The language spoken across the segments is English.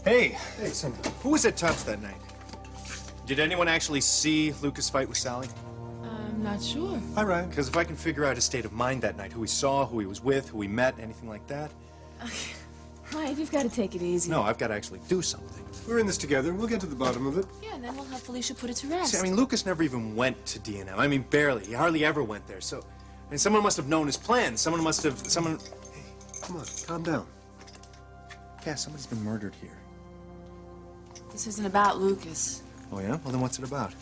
Hey, Listen, who was at Tufts that night? Did anyone actually see Lucas fight with Sally? I'm not sure. hi, Ryan. Because if I can figure out his state of mind that night, who he saw, who he was with, who he met, anything like that. Ryan, you've got to take it easy. No, I've got to actually do something. We're in this together. We'll get to the bottom of it. Yeah, and then we'll have Felicia put it to rest. See, I mean, Lucas never even went to D&M. I mean, barely. He hardly ever went there. So, I mean, someone must have known his plans. Someone must have, someone... Hey, come on, calm down. Yeah, somebody's been murdered here. This isn't about Lucas. Oh, yeah? Well, then what's it about?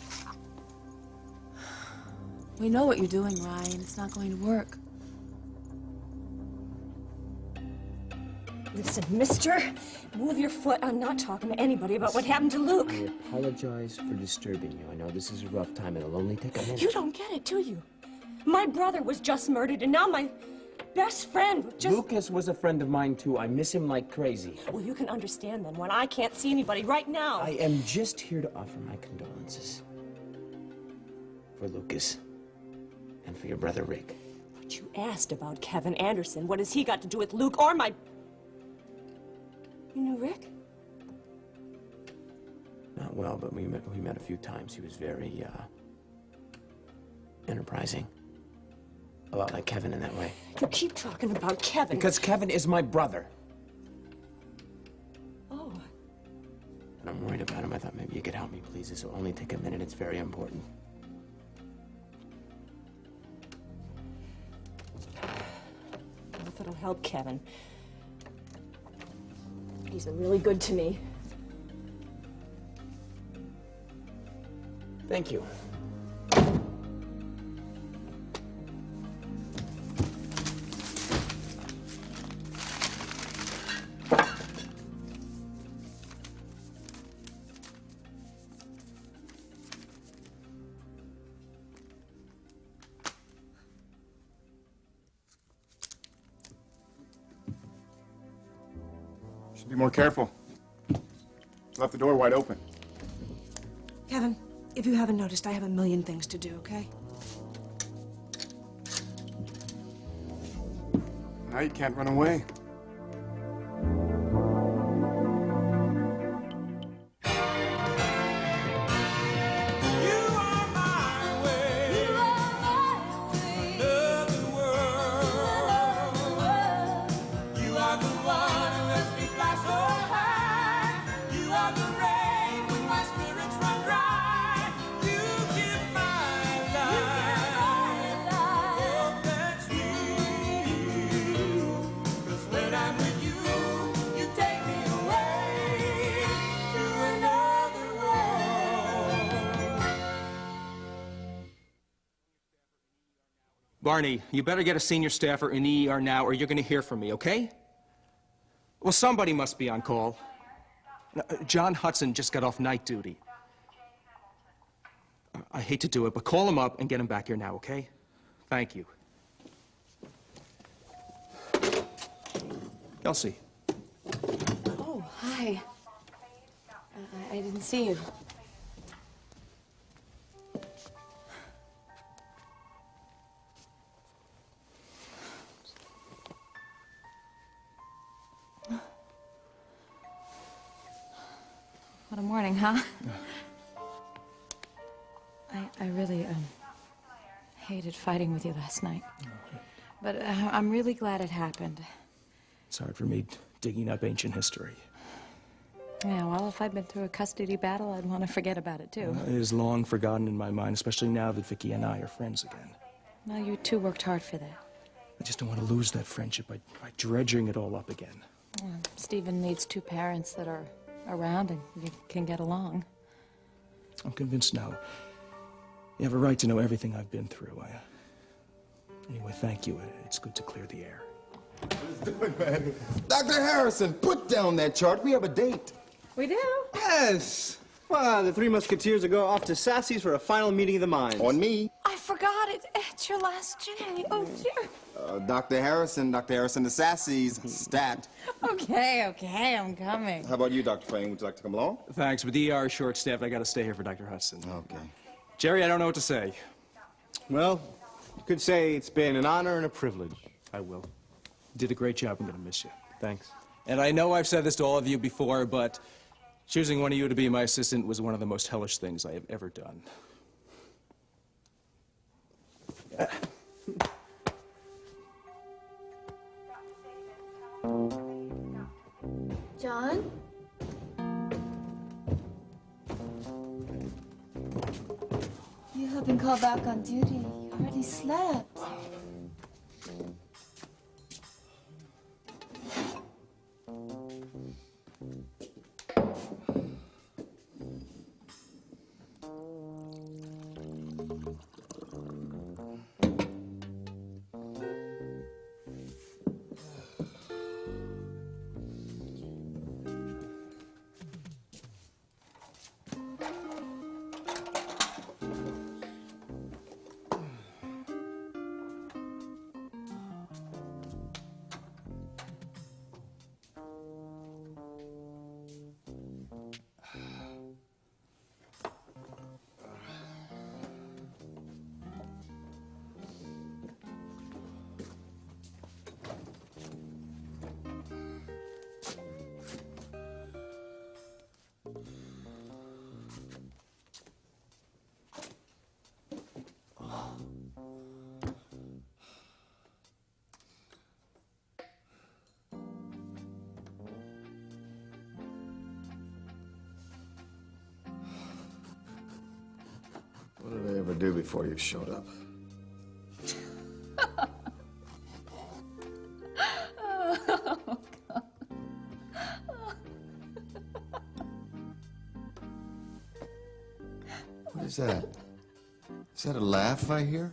We know what you're doing, Ryan. It's not going to work. Listen, mister, move your foot. I'm not talking to anybody about what happened to Luke. I apologize for disturbing you. I know this is a rough time. It'll only take a minute. You don't get it, do you? My brother was just murdered, and now my best friend just... Lucas was a friend of mine, too. I miss him like crazy. Well, you can understand then when I can't see anybody right now. I am just here to offer my condolences. For Lucas. And for your brother, Rick. But you asked about Kevin Anderson. What has he got to do with Luke or my... You knew Rick? Not well, but we met a few times. He was very, enterprising. A lot like Kevin in that way. You keep talking about Kevin. Because Kevin is my brother. Oh. And I'm worried about him. I thought maybe you could help me, please. This will only take a minute. It's very important. Well, if it'll help Kevin. He's been really good to me. Thank you. Should be more careful. Left the door wide open. Kevin, if you haven't noticed, I have a million things to do, okay? Now you can't run away. Barney, you better get a senior staffer in the ER now or you're going to hear from me, okay? Well, somebody must be on call. John Hudson just got off night duty. I hate to do it, but call him up and get him back here now, okay? Thank you. Kelsey. Oh, hi. I didn't see you. What a morning, huh? I really, hated fighting with you last night. But I'm really glad it happened. It's hard for me digging up ancient history. Yeah, well, if I'd been through a custody battle, I'd want to forget about it, too. It is long forgotten in my mind, especially now that Vicki and I are friends again. Well, you two worked hard for that. I just don't want to lose that friendship by dredging it all up again. Stephen needs two parents that are around and you can get along. I'm convinced now. You have a right to know everything I've been through. Anyway, thank you. It's good to clear the air. Dr. Harrison, put down that chart. We have a date. We do? Yes. Well, the Three Musketeers will go off to Sassy's for a final meeting of the minds. On me. I forgot it. It's your last day. Oh, dear. Dr. Harrison, the Sassy's, stat. Okay, I'm coming. How about you, Dr. Frame? Would you like to come along? Thanks, but the ER is short-staffed. I got to stay here for Dr. Hudson. Okay. Jerry, I don't know what to say. Well, you could say it's been an honor and a privilege. I will. You did a great job. I'm going to miss you. Thanks. And I know I've said this to all of you before, but choosing one of you to be my assistant was one of the most hellish things I have ever done. John? You have been called back on duty. You already slept. What did I ever do before you showed up? What is that? Is that a laugh I hear?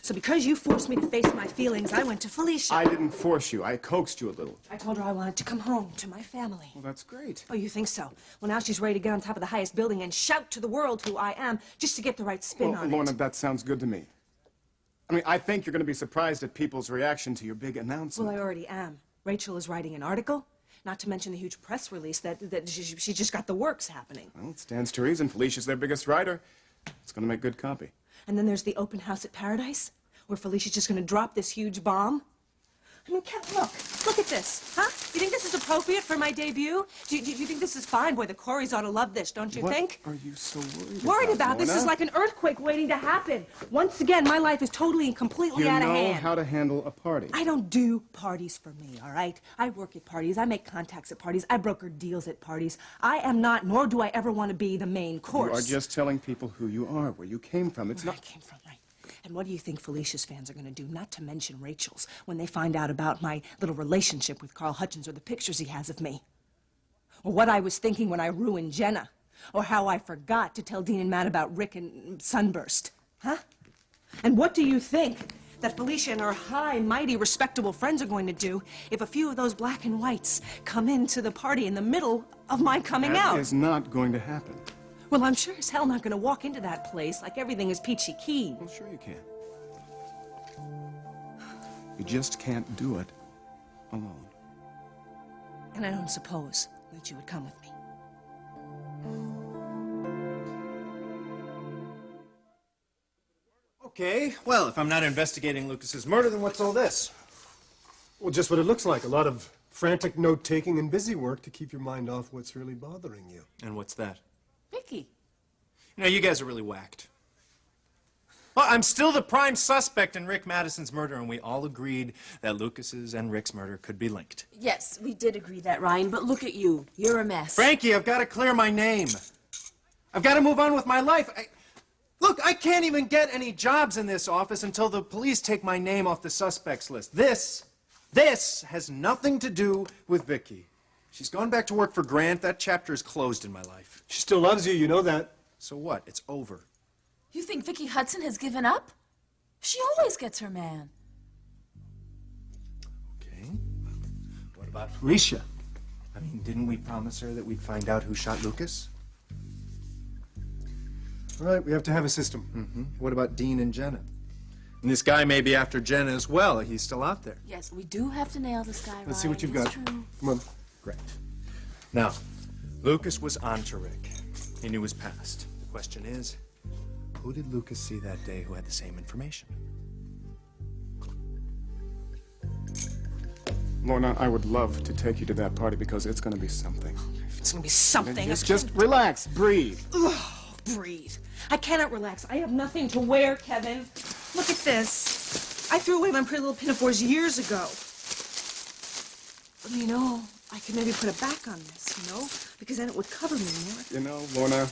So because you forced me to face my feelings, I went to Felicia. I didn't force you. I coaxed you a little. I told her I wanted to come home to my family. Well, that's great. Oh, you think so? Well, now she's ready to get on top of the highest building and shout to the world who I am, just to get the right spin on Lorna, it. that sounds good to me. I mean, I think you're going to be surprised at people's reaction to your big announcement. Well, I already am. Rachel is writing an article, not to mention the huge press release that she just got the works happening. Well, it stands to reason. Felicia's their biggest writer. It's going to make good copy. And then there's the open house at Paradise, where Felicia's just going to drop this huge bomb. I mean, Kevin, look at this, huh? You think this is appropriate for my debut? Do you think this is fine? Boy, the Coreys ought to love this, don't you think? What are you so worried Worried about? This Lorna? is like an earthquake waiting to happen. Once again, my life is totally and completely out of hand. You know how to handle a party. I don't do parties for me, all right? I work at parties. I make contacts at parties. I broker deals at parties. I am not, nor do I ever want to be the main course. You are just telling people who you are, where you came from. It's Where not... I came from, right? And what do you think Felicia's fans are going to do, not to mention Rachel's, when they find out about my little relationship with Carl Hutchins or the pictures he has of me? Or what I was thinking when I ruined Jenna? Or how I forgot to tell Dean and Matt about Rick and Sunburst? Huh? And what do you think that Felicia and her high, mighty, respectable friends are going to do if a few of those black and whites come into the party in the middle of my coming out? That is not going to happen. Well, I'm sure as hell not going to walk into that place like everything is peachy keen. Well, sure you can. You just can't do it alone. And I don't suppose that you would come with me. Okay, well, if I'm not investigating Lucas's murder, then what's all this? Well, just what it looks like. A lot of frantic note-taking and busy work to keep your mind off what's really bothering you. And what's that? Vicky. You know, you guys are really whacked. Well, I'm still the prime suspect in Rick Madison's murder, and we all agreed that Lucas's and Rick's murder could be linked. Yes, we did agree that, Ryan, but look at you. You're a mess. Frankie, I've got to clear my name. I've got to move on with my life. Look, I can't even get any jobs in this office until the police take my name off the suspects list. This has nothing to do with Vicky. She's gone back to work for Grant. That chapter is closed in my life. She still loves you, you know that. So what? It's over. You think Vicky Hudson has given up? She always gets her man. Okay. What about Felicia? I mean, didn't we promise her that we'd find out who shot Lucas? All right, we have to have a system. Mm-hmm. What about Dean and Jenna? And this guy may be after Jenna as well. He's still out there. Yes, we do have to nail this guy, Let's see what you've It's got. true. Come on. Great. Now, Lucas was on to Rick. He knew his past. The question is, Who did Lucas see that day who had the same information? Lorna, I would love to take you to that party because it's going to be something. It's gonna be something. Just relax, breathe. Oh, breathe. I cannot relax. I have nothing to wear, Kevin. Look at this. I threw away my pretty little pinafores years ago. But, you know, I could maybe put it back on this, you know? Because then it would cover me more. You know, Lorna,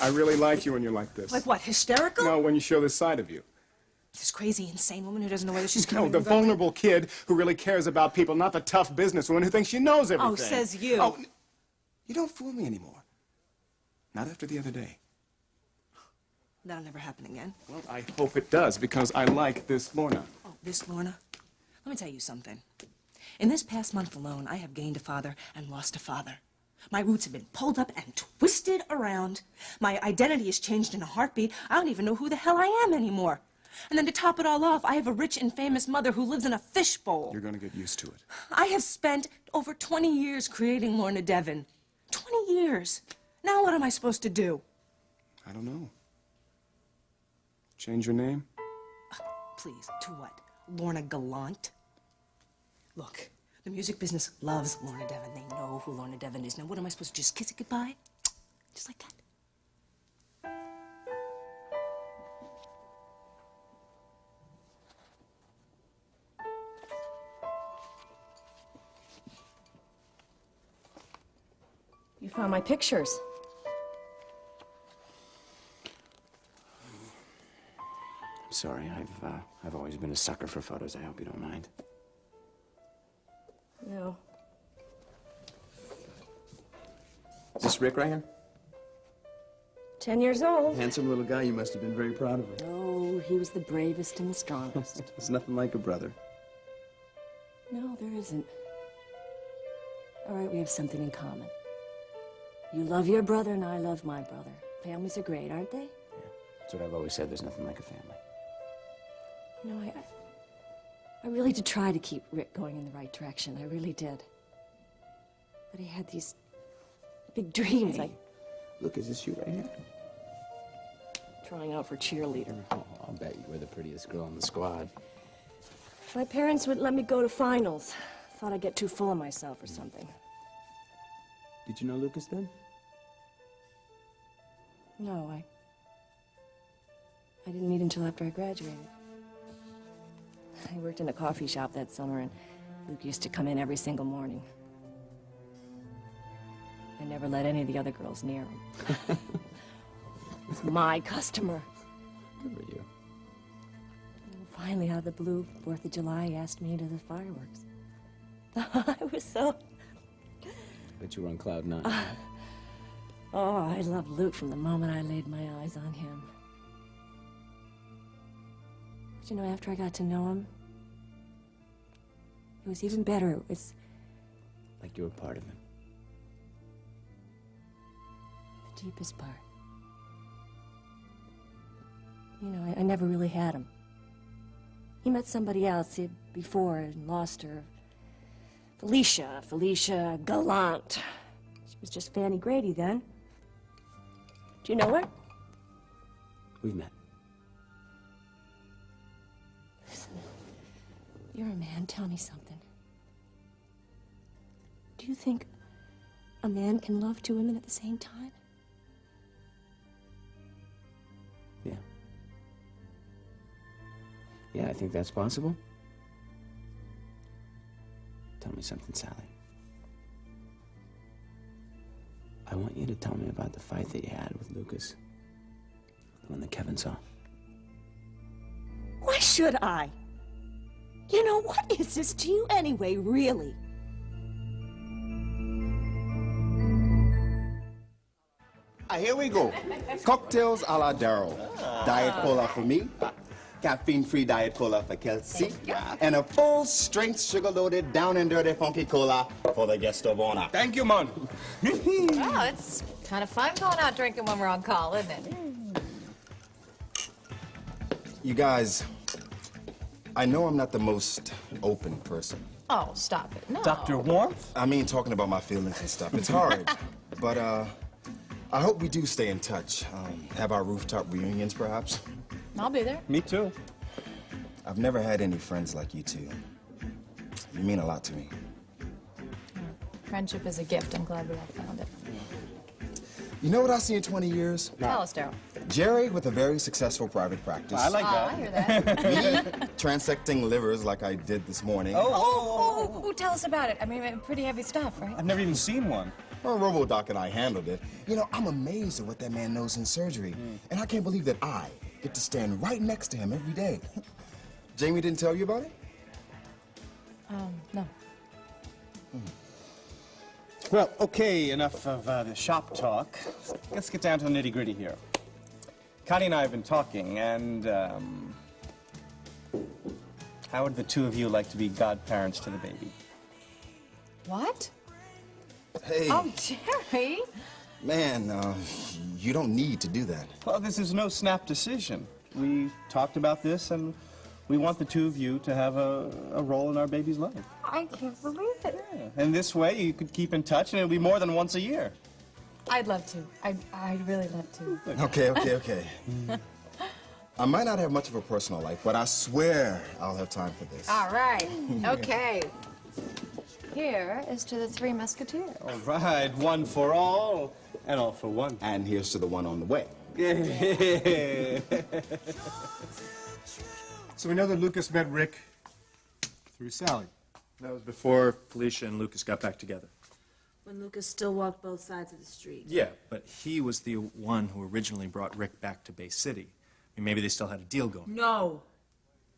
I really like you when you're like this. Like what, hysterical? No, when you show this side of you. This crazy, insane woman who doesn't know whether she's No, coming the or going. vulnerable kid who really cares about people, not the tough businesswoman who thinks she knows everything. Oh, says you. Oh, you don't fool me anymore. Not after the other day. That'll never happen again. Well, I hope it does, because I like this Lorna. Oh, this Lorna? Let me tell you something. In this past month alone, I have gained a father and lost a father. My roots have been pulled up and twisted around. My identity has changed in a heartbeat. I don't even know who the hell I am anymore. And then to top it all off, I have a rich and famous mother who lives in a fishbowl. You're going to get used to it. I have spent over 20 years creating Lorna Devon. 20 years. Now what am I supposed to do? I don't know. Change your name? Please, to what? Lorna Gallant? Look, the music business loves Lorna Devon. They know who Lorna Devon is. Now what am I supposed to just kiss it goodbye? Just like that? You found my pictures. I'm sorry. I've always been a sucker for photos. I hope you don't mind. No. Is this Rick right here? 10 years old. Handsome little guy. You must have been very proud of him. Oh, he was the bravest and the strongest. It's nothing like a brother. No, there isn't. All right, we have something in common. You love your brother and I love my brother. Families are great, aren't they? Yeah. That's what I've always said. There's nothing like a family. You know, I really did try to keep Rick going in the right direction. I really did. But he had these big dreams. Hey, look, is this you right here? Trying out for cheerleader. Oh, I'll bet you were the prettiest girl in the squad. My parents wouldn't let me go to finals. Thought I'd get too full of myself or something. Did you know Lucas then? No, I didn't meet him until after I graduated. I worked in a coffee shop that summer, and Luke used to come in every single morning. I never let any of the other girls near him. He was my customer. Good for you. And finally, out of the blue, 4th of July, he asked me to the fireworks. I was so... Bet you were on cloud 9. Oh, I loved Luke from the moment I laid my eyes on him. But you know, after I got to know him, it was even better. It was Like you were part of him. the deepest part. You know, I never really had him. He met somebody else before and lost her. Felicia Gallant. She was just Fanny Grady then. Do you know her? We've met. Listen, you're a man. Tell me something. Do you think a man can love 2 women at the same time? Yeah. Yeah, I think that's possible. Tell me something, Sally. I want you to tell me about the fight that you had with Lucas. The one that Kevin saw. Why should I? You know, what is this to you anyway, really? Here we go. Cocktails a la Darryl. Diet cola for me. Caffeine-free Diet Cola for Kelsey. And a full-strength, sugar-loaded, down-and-dirty funky cola for the guest of honor. Thank you, Mon. Oh, it's kind of fun going out drinking when we're on call, isn't it? You guys, I know I'm not the most open person. Oh, stop it. No. Dr. Warmth? I mean, talking about my feelings and stuff. It's hard. But, I hope we do stay in touch. Have our rooftop reunions, perhaps. I'll be there. Me too. I've never had any friends like you two. You mean a lot to me. Friendship is a gift. I'm glad we all found it. You know what I see in 20 years? Tell us, Daryl. Jerry with a very successful private practice. I like that. I hear that. Me transecting livers like I did this morning. Oh, tell us about it. I mean, pretty heavy stuff, right? I've never even seen one. Well, RoboDoc and I handled it. You know, I'm amazed at what that man knows in surgery. And I can't believe that I get to stand right next to him every day. Jamie didn't tell you about it? No. Well, okay, enough of the shop talk. Let's get down to the nitty-gritty here. Connie and I have been talking, and, how would the two of you like to be godparents to the baby? What? Hey, Oh, Jerry. man, you don't need to do that. Well, this is no snap decision. We talked about this, and we want the two of you to have a role in our baby's life. I can't believe it. Yeah. And this way, you could keep in touch, and it'll be more than once a year. I'd love to. I'd really love to. Okay. I might not have much of a personal life, but I swear I'll have time for this. All right. Okay. Here is to the Three Musketeers. All right, one for all, and all for one. And here's to the one on the way. So we know that Lucas met Rick through Sally. That was before Felicia and Lucas got back together. When Lucas still walked both sides of the street. Yeah, but he was the one who originally brought Rick back to Bay City. I mean, maybe they still had a deal going. No.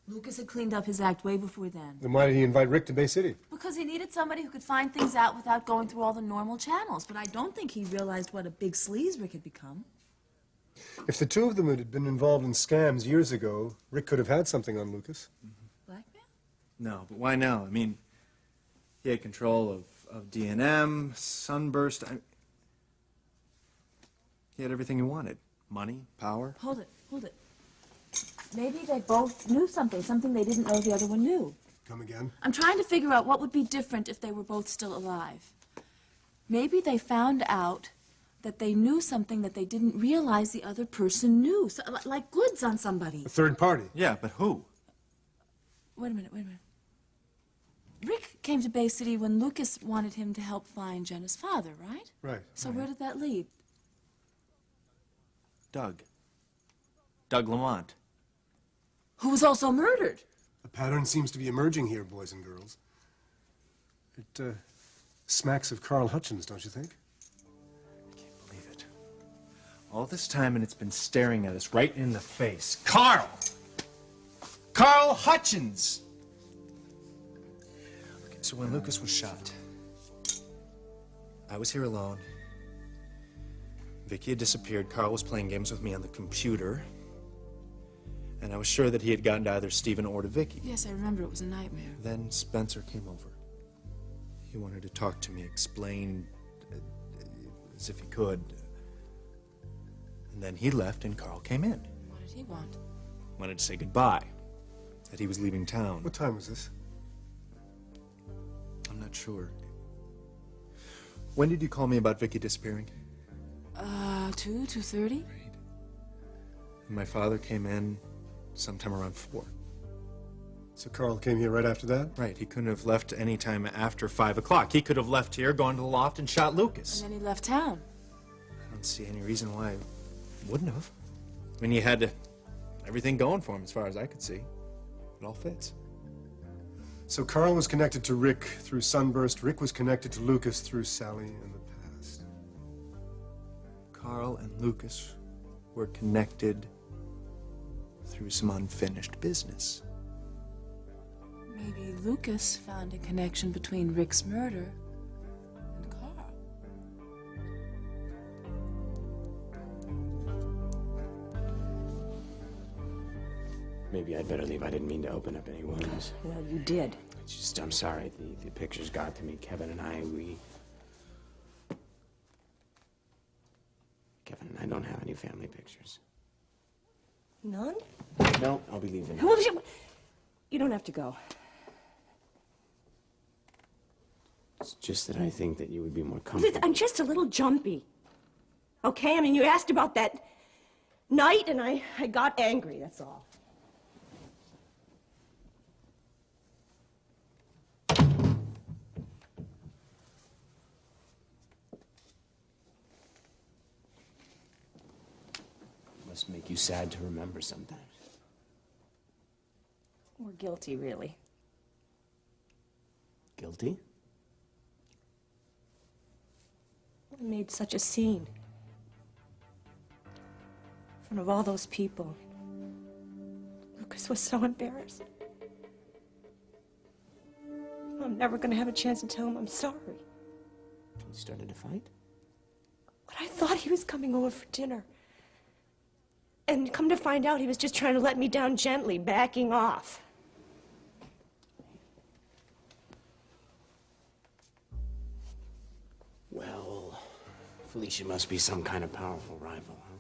Lucas had cleaned up his act way before then. Then why did he invite Rick to Bay City? Because he needed somebody who could find things out without going through all the normal channels. But I don't think he realized what a big sleaze Rick had become. If the two of them had been involved in scams years ago, Rick could have had something on Lucas. Blackmail? No, but why now? I mean, he had control of D&M, Sunburst. He had everything he wanted. Money, power. Hold it. Maybe they both knew something they didn't know the other one knew. Come again? I'm trying to figure out what would be different if they were both still alive. Maybe they found out that they knew something that they didn't realize the other person knew. So, like goods on somebody. A third party. Yeah, but who? Wait a minute. Rick came to Bay City when Lucas wanted him to help find Jenna's father, right? Right. So where did that lead? Doug Lamont. Who was also murdered. A pattern seems to be emerging here, boys and girls. It smacks of Carl Hutchins, don't you think? I can't believe it. All this time and it's been staring at us right in the face. Carl Hutchins! Okay, so when Lucas was shot, I was here alone. Vicky had disappeared. Carl was playing games with me on the computer. And I was sure that he had gotten to either Stephen or to Vicky. Yes, I remember. It was a nightmare. Then Spencer came over. He wanted to talk to me, explain as if he could. And then he left and Carl came in. What did he want? Wanted to say goodbye, that he was leaving town. What time was this? I'm not sure. When did you call me about Vicky disappearing? 2:30? My father came in sometime around 4. So Carl came here right after that? Right, he couldn't have left any time after 5 o'clock. He could have left here, gone to the loft, and shot Lucas. And then he left town. I don't see any reason why he wouldn't have. I mean, he had everything going for him as far as I could see. It all fits. So Carl was connected to Rick through Sunburst. Rick was connected to Lucas through Sally in the past. Carl and Lucas were connected through some unfinished business. Maybe Lucas found a connection between Rick's murder and Carl. Maybe I'd better leave. I didn't mean to open up any wounds. Well, you did. I'm sorry. The pictures got to me. Kevin and I don't have any family pictures. None? No, I'll be leaving. Well, you don't have to go. It's just that I think that you would be more comfortable. I'm just a little jumpy. okay? I mean, you asked about that night, and I got angry, that's all. Must make you sad to remember sometimes. Or guilty, really. Guilty? I made such a scene. In front of all those people. Lucas was so embarrassed. I'm never gonna have a chance to tell him I'm sorry. You started a fight? But I thought he was coming over for dinner. And come to find out, he was just trying to let me down gently, backing off. Well, Felicia must be some kind of powerful rival, huh?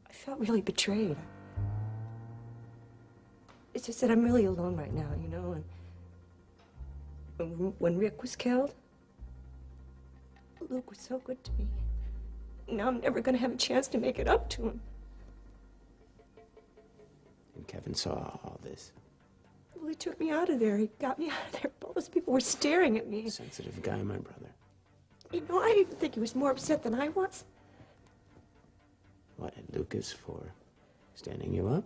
I felt really betrayed. It's just that I'm really alone right now, you know, and when Rick was killed, Luke was so good to me. Now I'm never gonna have a chance to make it up to him. And Kevin saw all this. Well, he took me out of there. He got me out of there. All those people were staring at me. Sensitive guy, my brother. You know, I even think he was more upset than I was. What, at Lucas for standing you up?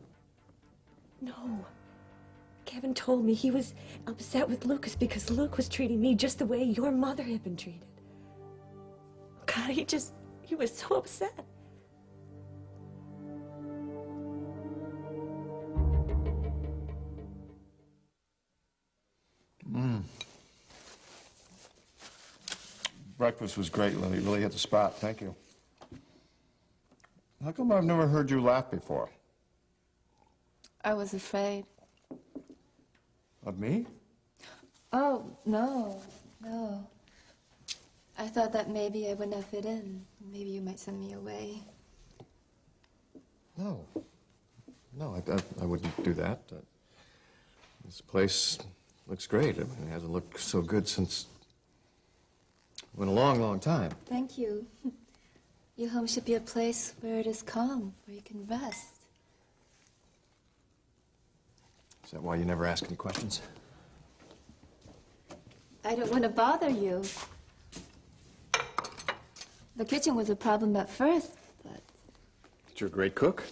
No. Kevin told me he was upset with Lucas because Luke was treating me just the way your mother had been treated. God, he was so upset. Breakfast was great, Lily. Really hit the spot. Thank you. How come I've never heard you laugh before? I was afraid. Of me? Oh, no, no. I thought that maybe I would not fit in. Maybe you might send me away. No. No, I wouldn't do that. This place looks great. I mean, it hasn't looked so good since... in a long, long time. Thank you. Your home should be a place where it is calm, where you can rest. Is that why you never ask any questions? I don't want to bother you. The kitchen was a problem at first, but... But you're a great cook.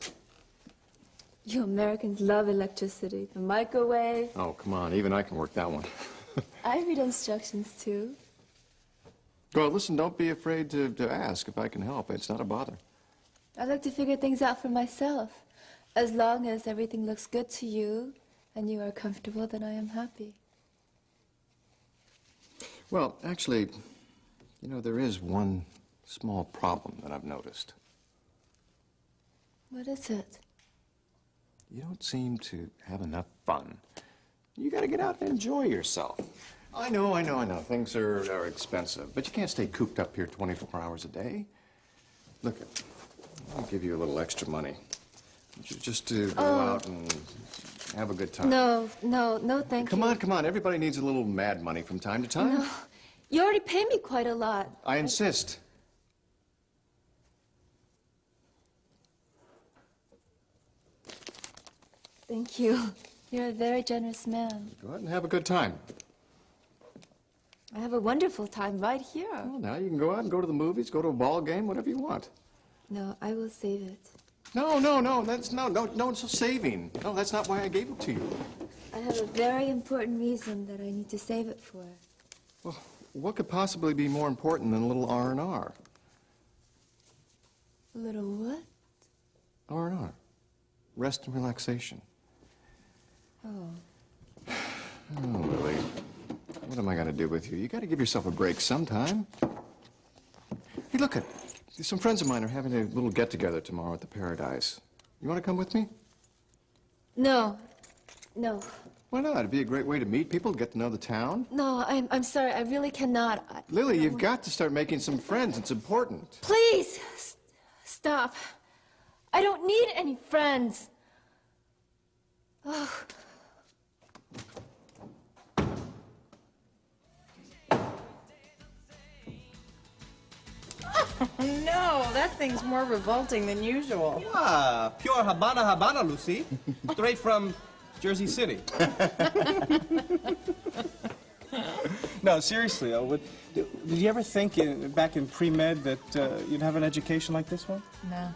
You Americans love electricity. The microwave. Oh, come on. Even I can work that one. I read instructions, too. Well, listen, don't be afraid to ask if I can help. It's not a bother. I like to figure things out for myself. As long as everything looks good to you and you are comfortable, then I am happy. Well, actually, you know, there is one small problem that I've noticed. What is it? You don't seem to have enough fun. You gotta get out and enjoy yourself. I know. Things are expensive, but you can't stay cooped up here 24 hours a day. Look, I'll give you a little extra money. Just to go out and have a good time. No, thank you. Come on. Everybody needs a little mad money from time to time. No. You already pay me quite a lot. I insist. Thank you. You're a very generous man. Go out and have a good time. I have a wonderful time right here. Well, now you can go out and go to the movies, go to a ball game, whatever you want. No, I will save it. No, that's it's saving. No, that's not why I gave it to you. I have a very important reason that I need to save it for. Well, what could possibly be more important than a little R&R? A little what? R&R. Rest and relaxation. Oh. Oh, Lily. What am I going to do with you? You got to give yourself a break sometime. Hey, look, some friends of mine are having a little get-together tomorrow at the Paradise. You want to come with me? No. Why not? It'd be a great way to meet people, get to know the town. No, I'm sorry. I really cannot. Lily, you've got to start making some friends. It's important. Please! Stop. I don't need any friends. Oh. No, that thing's more revolting than usual. Ah, pure Habana, Lucy. Straight from Jersey City. No, seriously, though, did you ever think back in pre-med that you'd have an education like this one? No.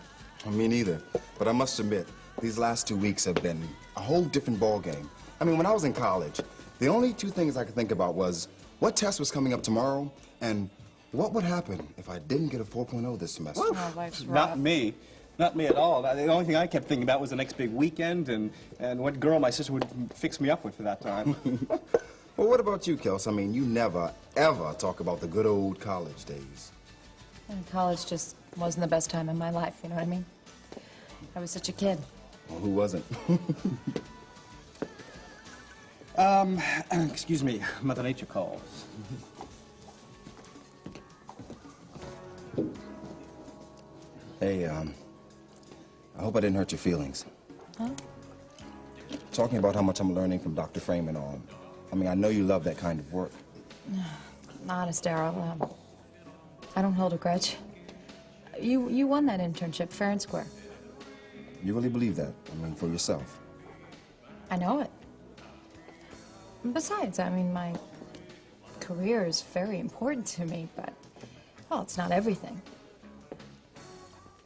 Me neither. But I must admit, these last 2 weeks have been a whole different ballgame. I mean, when I was in college, the only two things I could think about was what test was coming up tomorrow and what would happen if I didn't get a 4.0 this semester. Oh, life's rough. Not me. Not me at all. The only thing I kept thinking about was the next big weekend and what girl my sister would fix me up with for that time. Well, what about you, Kels? I mean, you never, ever talk about the good old college days. And college just wasn't the best time in my life, you know what I mean? I was such a kid. Well, who wasn't? Excuse me, Mother Nature calls. Hey, I hope I didn't hurt your feelings. Huh? Talking about how much I'm learning from Dr. Frame and all. I mean, I know you love that kind of work. Honest, Daryl, I don't hold a grudge. You won that internship fair and square. You really believe that? I mean, for yourself? I know it. Besides, I mean, my career is very important to me, but, well, it's not everything.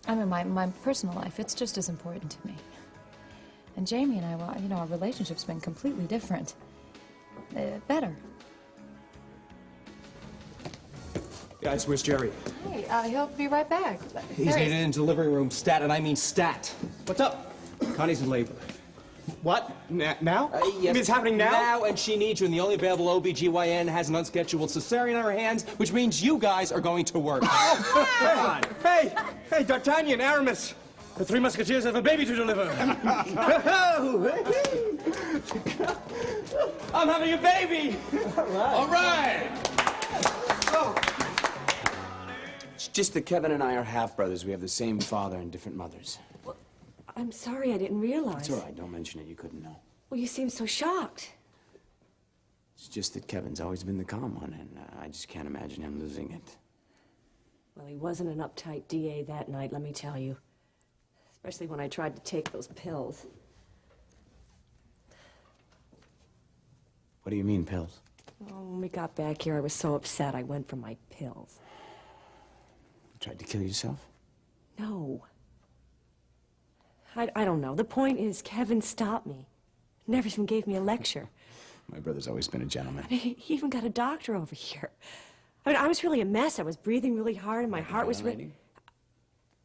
I mean, my personal life, it's just as important to me. And Jamie and I, well, you know, our relationship's been completely different. Better. Guys, where's Jerry? Hey, he'll be right back. He's There he needed is. in delivery room stat, and I mean stat. What's up? Connie's in labor. What? Now? Yes. You mean it's happening now? Now, and she needs you, and the only available OBGYN has an unscheduled cesarean on her hands, which means you guys are going to work. Hey, D'Artagnan, Aramis. The Three Musketeers have a baby to deliver. I'm having a baby. All right. It's just that Kevin and I are half-brothers. We have the same father and different mothers. I'm sorry, I didn't realize. It's all right. Don't mention it. You couldn't know. Well, you seem so shocked. It's just that Kevin's always been the calm one, and I just can't imagine him losing it. Well, he wasn't an uptight DA that night, let me tell you. Especially when I tried to take those pills. What do you mean, pills? Oh, when we got back here, I was so upset I went for my pills. You tried to kill yourself? No. I don't know. The point is, Kevin stopped me. Never even gave me a lecture. My brother's always been a gentleman. He even got a doctor over here. I mean, I was really a mess. I was breathing really hard, and my heart was...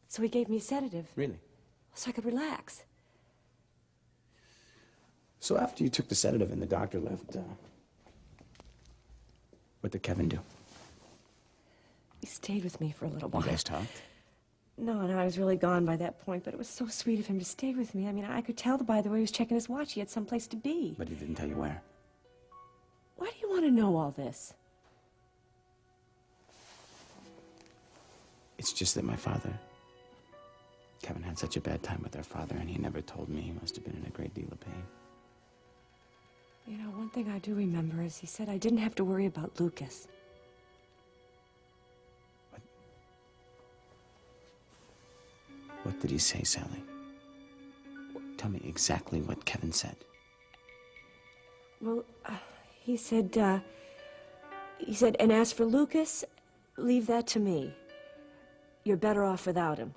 So he gave me a sedative. Really? So I could relax. So after you took the sedative and the doctor left, what did Kevin do? He stayed with me for a little while. You guys talked? No, I was really gone by that point, but it was so sweet of him to stay with me. I mean, I could tell by the way he was checking his watch he had someplace to be. But he didn't tell you where. Why do you want to know all this? It's just that my father, Kevin, had such a bad time with our father, and he never told me. He must have been in a great deal of pain. You know, one thing I do remember is he said I didn't have to worry about Lucas. What did he say, Sally? Tell me exactly what Kevin said. Well, he said, and as for Lucas, leave that to me. You're better off without him.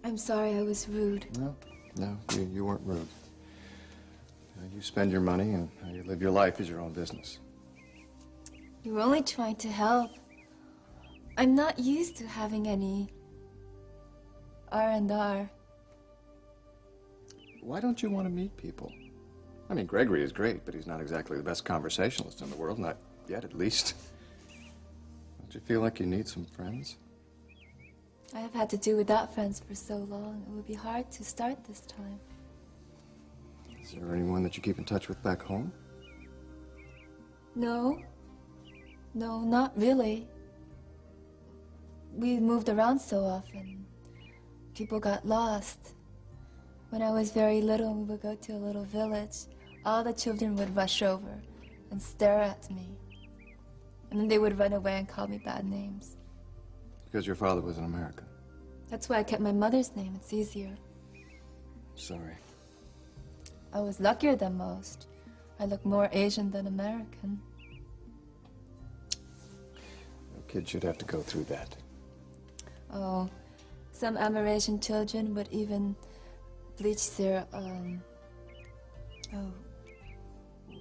I'm sorry I was rude. No, you weren't rude. You spend your money and how you live your life is your own business. You were only trying to help. I'm not used to having any R&R. Why don't you want to meet people? I mean, Gregory is great, but he's not exactly the best conversationalist in the world, not yet at least. Don't you feel like you need some friends? I have had to do without friends for so long. It would be hard to start this time. Is there anyone that you keep in touch with back home? No. No, not really. we moved around so often. People got lost. When I was very little, we would go to a little village. All the children would rush over and stare at me. And then they would run away and call me bad names. Because your father was an American. That's why I kept my mother's name. It's easier. Sorry. I was luckier than most. I look more Asian than American. No kid should have to go through that. Oh, some Amerasian children would even bleach their,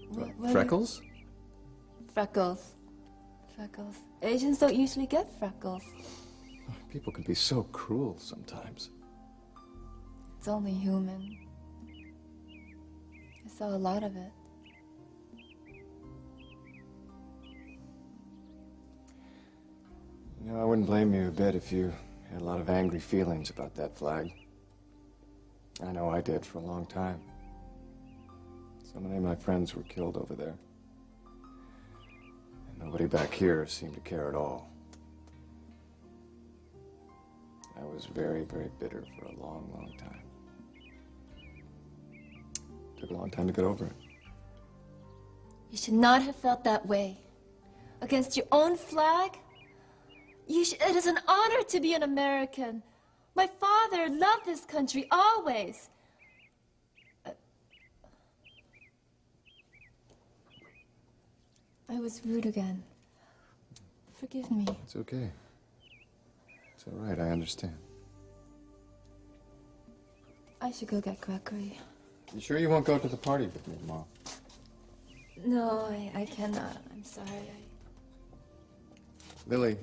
what Freckles? Freckles. Freckles. Asians don't usually get freckles. People can be so cruel sometimes. It's only human. I saw a lot of it. You know, I wouldn't blame you a bit if you had a lot of angry feelings about that flag. I know I did for a long time. So many of my friends were killed over there. And nobody back here seemed to care at all. I was very, very bitter for a long, long time. Took a long time to get over it. You should not have felt that way. Against your own flag? It is an honor to be an American. My father loved this country always. I was rude again. Forgive me. It's okay. It's all right, I understand. I should go get Gregory. You sure you won't go to the party with me tomorrow? No, I cannot. I'm sorry. Lily,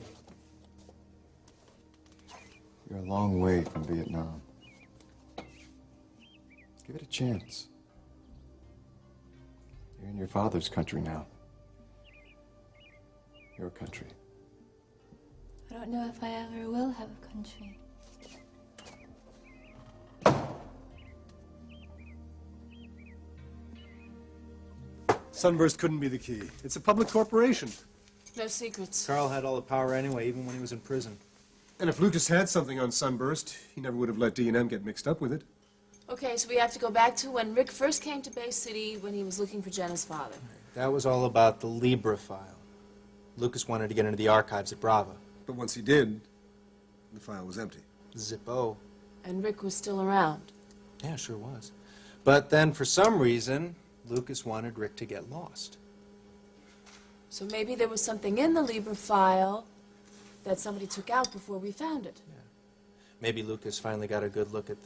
you're a long way from Vietnam. Give it a chance. You're in your father's country now. Your country. I don't know if I ever will have a country. Sunburst couldn't be the key. It's a public corporation. No secrets. Carl had all the power anyway, even when he was in prison. And if Lucas had something on Sunburst, he never would have let D&M get mixed up with it. Okay, so we have to go back to when Rick first came to Bay City when he was looking for Jenna's father. That was all about the Libra file. Lucas wanted to get into the archives at Bravo. But once he did, the file was empty. Zippo. And Rick was still around. Yeah, sure was. But then, for some reason, Lucas wanted Rick to get lost. So maybe there was something in the Libra file that somebody took out before we found it. Yeah. Maybe Lucas finally got a good look at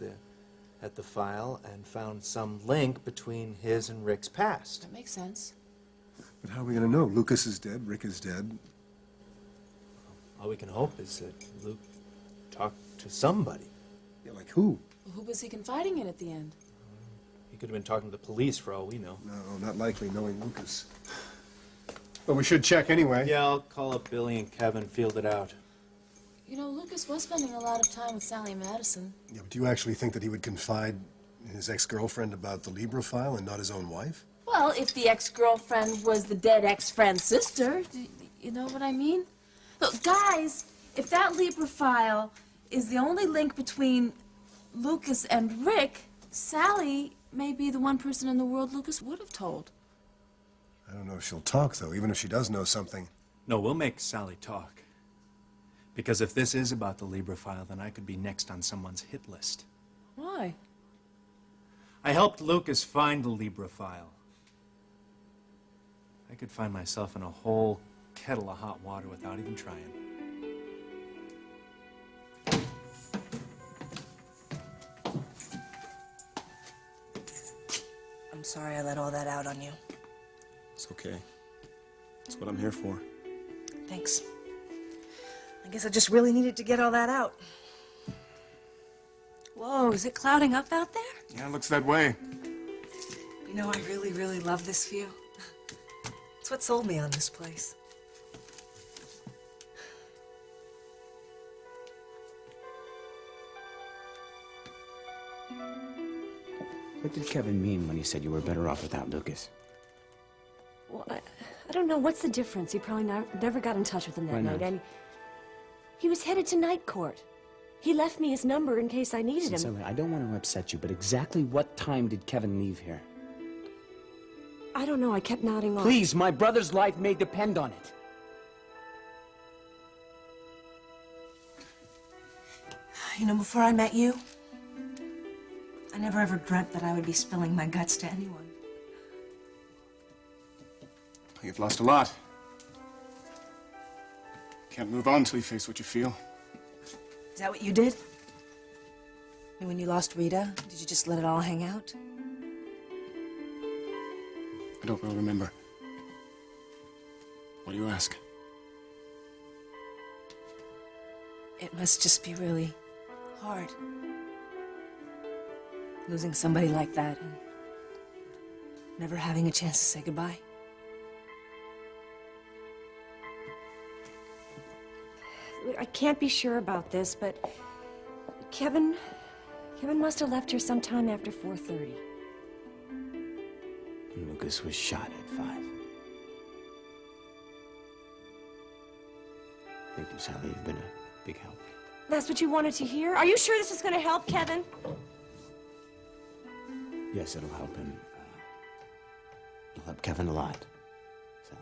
the file and found some link between his and Rick's past. That makes sense. But how are we going to know? Lucas is dead, Rick is dead. All we can hope is that Luke talked to somebody. Yeah, like who? Well, who was he confiding in at the end? He could have been talking to the police for all we know. No, not likely, knowing Lucas. But we should check anyway. Yeah, I'll call up Billy and Kevin, field it out. You know, Lucas was spending a lot of time with Sally Madison. Yeah, but do you actually think that he would confide in his ex-girlfriend about the Libra file and not his own wife? Well, if the ex-girlfriend was the dead ex-friend's sister, you know what I mean? Look, guys, if that Libra file is the only link between Lucas and Rick, Sally may be the one person in the world Lucas would have told. I don't know if she'll talk, though, even if she does know something. No, we'll make Sally talk. Because if this is about the Libra file, then I could be next on someone's hit list. Why? I helped Lucas find the Libra file. I could find myself in a whole kettle of hot water without even trying. I'm sorry I let all that out on you. It's okay. That's what I'm here for. Thanks. I guess I just really needed to get all that out. Whoa, is it clouding up out there? Yeah, it looks that way. You know, I really, really love this view. It's what sold me on this place. What did Kevin mean when he said you were better off without Lucas? Well, I don't know. What's the difference? He probably never got in touch with him that Why night. not? And He was headed to night court. He left me his number in case I needed him. Cecilia, I don't want to upset you, but exactly what time did Kevin leave here? I don't know, I kept nodding off. Please, my brother's life may depend on it. You know, before I met you, I never ever dreamt that I would be spilling my guts to anyone. You've lost a lot. Can't move on until you face what you feel. Is that what you did? And when you lost Rita, did you just let it all hang out? I don't really remember. What do you ask? It must just be really hard. Losing somebody like that and never having a chance to say goodbye. I can't be sure about this, but Kevin must have left her sometime after 4:30. Lucas was shot at 5. Thank you, Sally. You've been a big help. That's what you wanted to hear? Are you sure this is going to help, Kevin? Yes, it'll help him. It'll help Kevin a lot, Sally.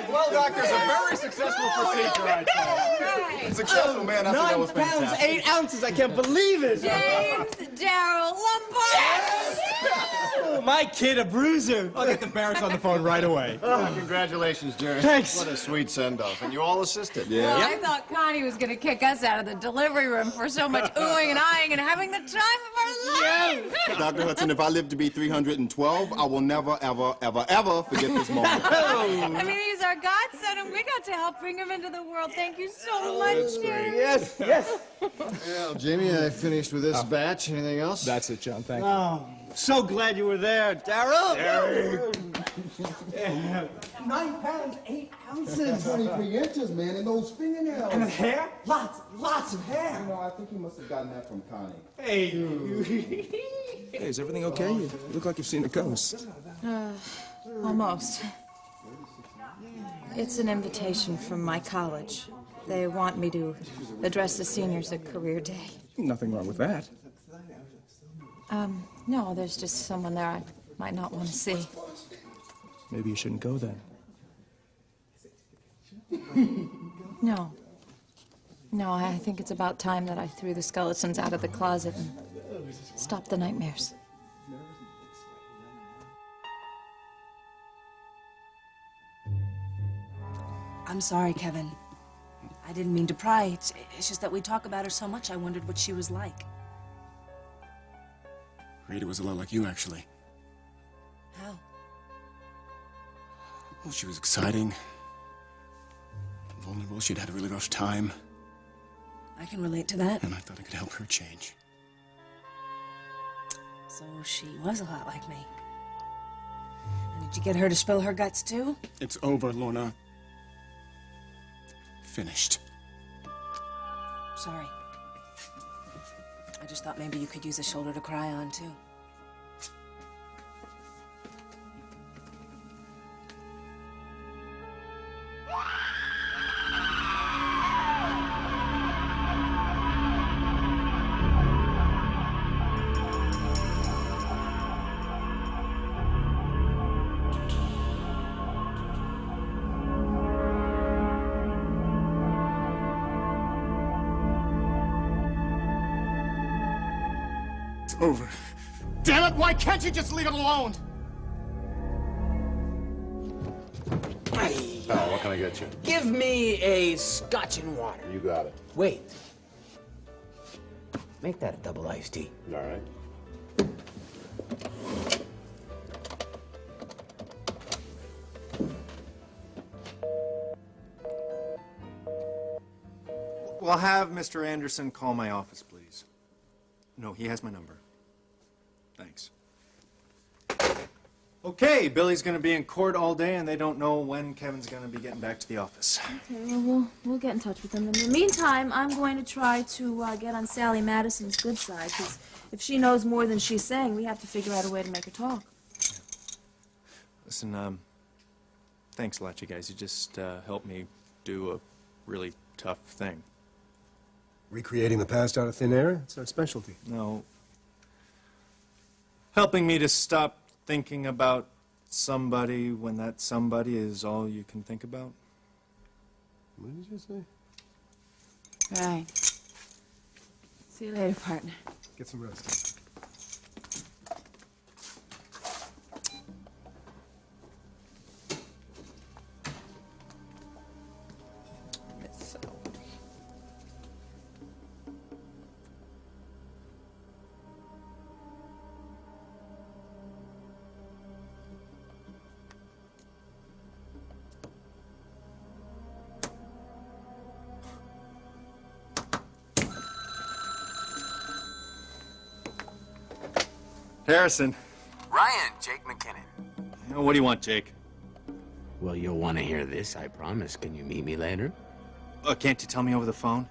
Well, doctor, it's a very successful procedure, I'd say. Successful, man. I think that was 9 pounds, fantastic. 8 ounces. I can't believe it. James Darrell Lombard! Oh, my kid, a bruiser. I'll get the Barretts on the phone right away. Congratulations, Jerry. Thanks. What a sweet send-off. And you all assisted. Well, I thought Connie was going to kick us out of the delivery room for so much oohing and eyeing and having the time of our lives. Dr. Hudson, if I live to be 312, I will never, ever, ever, ever forget this moment. I mean, he's our godson, and we got to help bring him into the world. Thank you so much, Jerry. Yes, yes. Well, Jamie, I finished with this batch. Anything else? That's it, John. Thank you. Oh, so glad you were there, Darryl. 9 pounds, 8 ounces. 23 inches, man, and those fingernails. And hair? Lots of hair. You know, I think he must have gotten that from Connie. Hey. Hey, is everything okay? You look like you've seen a ghost. Almost. It's an invitation from my college. They want me to address the seniors at Career Day. Nothing wrong with that. No, there's just someone there I might not want to see. Maybe you shouldn't go then. No. No, I think it's about time that I threw the skeletons out of the closet and stopped the nightmares. I'm sorry, Kevin. I didn't mean to pry. It's just that we talk about her so much, I wondered what she was like. Rita was a lot like you, actually. How? Well, she was exciting, vulnerable. She'd had a really rough time, I can relate to that. and I thought I could help her change. So she was a lot like me. And did you get her to spill her guts too? It's over, Lorna. Finished. Sorry. I just thought maybe you could use a shoulder to cry on too. It's over. Damn it, why can't you just leave it alone? Oh, what can I get you? Give me a scotch and water. You got it. Wait. Make that a double iced tea. All right. Well, have Mr. Anderson call my office, please. No, he has my number. Thanks. Okay, Billy's gonna be in court all day, and they don't know when Kevin's gonna be getting back to the office. Okay, well, we'll get in touch with them. In the meantime, I'm going to try to get on Sally Madison's good side, because if she knows more than she's saying, we have to figure out a way to make her talk. Listen, thanks a lot, you guys. You just helped me do a really tough thing. Recreating the past out of thin air? It's our specialty. No. Helping me to stop thinking about somebody when that somebody is all you can think about. What did you say? Right. See you later, partner. Get some rest. Harrison. Ryan, Jake McKinnon. What do you want, Jake? Well, you'll want to hear this, I promise. Can you meet me later? Can't you tell me over the phone?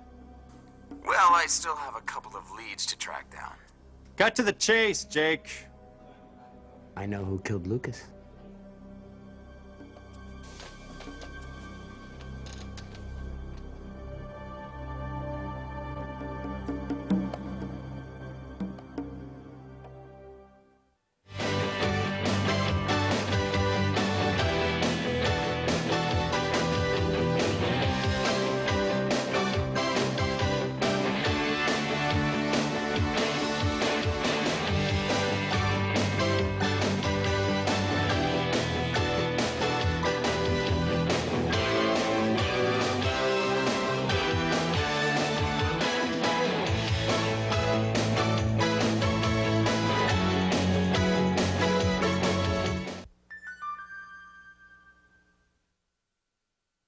Well, I still have a couple of leads to track down. Cut to the chase, Jake. I know who killed Lucas.